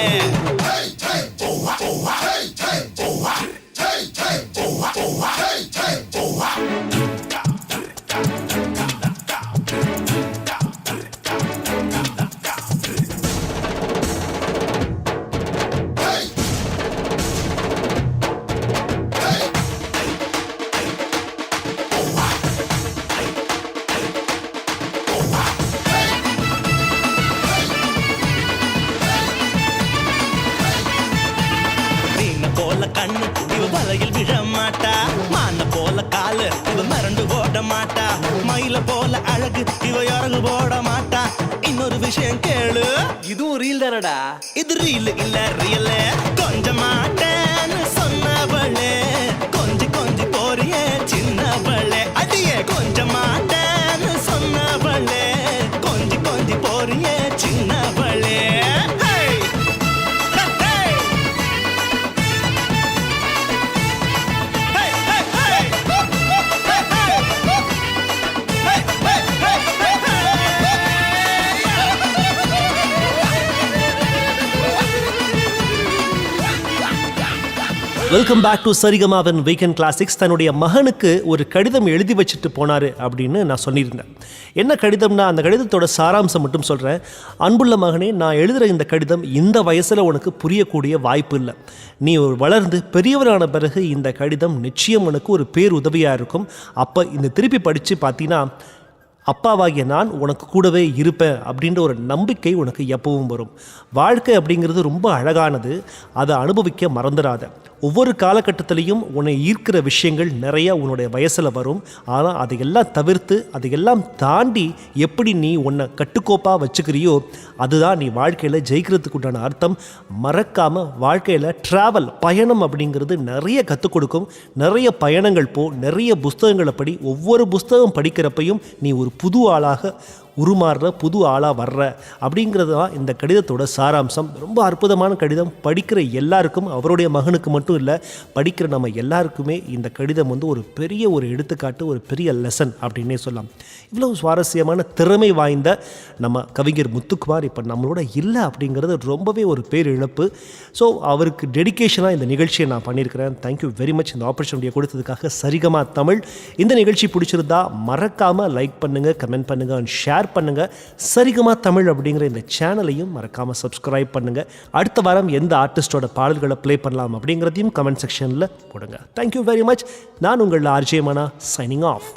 கண்ணு இவ வலையில் விழ மாட்டா. மான போல காலு இவ மறந்து ஓட மாட்டா. மயில போல அழகு இவ இறங்கு போட மாட்டா. இன்னொரு விஷயம் கேளு. இதுவும் ரீல் தானடா. இது ரீல் இல்ல ரியல். கொஞ்ச மாட்டேன்னு சொன்னவளே கொஞ்சி கொஞ்சி போறியே சின்னவளே. அடியே கொஞ்ச மாட்டேன்னு சொன்னவளே கொஞ்சி கொஞ்சி போறியே சின்னவளே. வெல்கம் பேக் டு சரிகமாவின் வீக்கெண்ட் கிளாசிக்ஸ். தன்னுடைய மகனுக்கு ஒரு கடிதம் எழுதி வச்சுட்டு போனார் அப்படின்னு நான் சொல்லியிருந்தேன். என்ன கடிதம்னா, அந்த கடிதத்தோட சாராம்சம் மட்டும் சொல்கிறேன். அன்புள்ள மகனே, நான் எழுதுகிற இந்த கடிதம் இந்த வயசில் உனக்கு புரியக்கூடிய வாய்ப்பு இல்லை. நீ வளர்ந்து பெரியவரான பிறகு இந்த கடிதம் நிச்சயம் உனக்கு ஒரு பேருதவியாக இருக்கும். அப்போ இந்த திருப்பி படித்து பார்த்தீங்கன்னா, அப்பாவாகிய நான் உனக்கு கூடவே இருப்பேன் அப்படின்ற ஒரு நம்பிக்கை உனக்கு எப்பவும் வரும். வாழ்க்கை அப்படிங்கிறது ரொம்ப அழகானது, அதை அனுபவிக்க மறந்துடாத. ஒவ்வொரு காலகட்டத்திலையும் உன்னை ஈர்க்கிற விஷயங்கள் நிறைய உன்னுடைய வயசில் வரும். ஆனால் அதையெல்லாம் தவிர்த்து அதையெல்லாம் தாண்டி எப்படி நீ உன்னை கட்டுக்கோப்பாக வச்சுக்கிறியோ அதுதான் நீ வாழ்க்கையில் ஜெயிக்கிறதுக்கு உண்டான அர்த்தம். மறக்காமல் வாழ்க்கையில் ட்ராவல், பயணம் அப்படிங்கிறது நிறைய கற்றுக் கொடுக்கும். நிறைய பயணங்கள் போ, நிறைய புஸ்தகங்களை படி. ஒவ்வொரு புஸ்தகம் படிக்கிறப்பையும் நீ ஒரு புது ஆளாக உருமாறுற, புது ஆளாக வர்ற அப்படிங்கிறது தான் இந்த கடிதத்தோட சாராம்சம். ரொம்ப அற்புதமான கடிதம். படிக்கிற எல்லாருக்கும், அவருடைய மகனுக்கு மட்டும் இல்லை, படிக்கிற நம்ம எல்லாருக்குமே இந்த கடிதம் ஒரு பெரிய ஒரு எடுத்துக்காட்டு, ஒரு பெரிய லெசன் அப்படின்னே சொல்லலாம். இவ்வளவு சுவாரஸ்யமான திறமை வாய்ந்த நம்ம கவிஞர் முத்துக்குமார் இப்போ நம்மளோட இல்லை அப்படிங்கிறது ரொம்பவே ஒரு பேரிழப்பு. ஸோ அவருக்கு டெடிகேஷனாக இந்த நிகழ்ச்சியை நான் பண்ணியிருக்கிறேன். தேங்க்யூ வெரி மச் இந்த ஆப்பர்ச்சுனிட்டியை கொடுத்ததுக்காக. சரிகமா தமிழ் இந்த நிகழ்ச்சி பிடிச்சிருந்தா மறக்காமல் லைக் பண்ணுங்கள், கமெண்ட் பண்ணுங்கள் அண்ட் ஷேர் பண்ணுங்கள். சரிகமா தமிழ் அப்படிங்கிற இந்த சேனலையும் மறக்காமல் சப்ஸ்கிரைப் பண்ணுங்கள். அடுத்த வாரம் எந்த ஆர்டிஸ்டோட பாடல்களை ப்ளே பண்ணலாம் அப்படிங்கிறதையும் கமெண்ட் செக்ஷனில் போடுங்க. Thank you very much. நான் உங்கள் ஆர்ஜே மனா, சைனிங் ஆஃப்.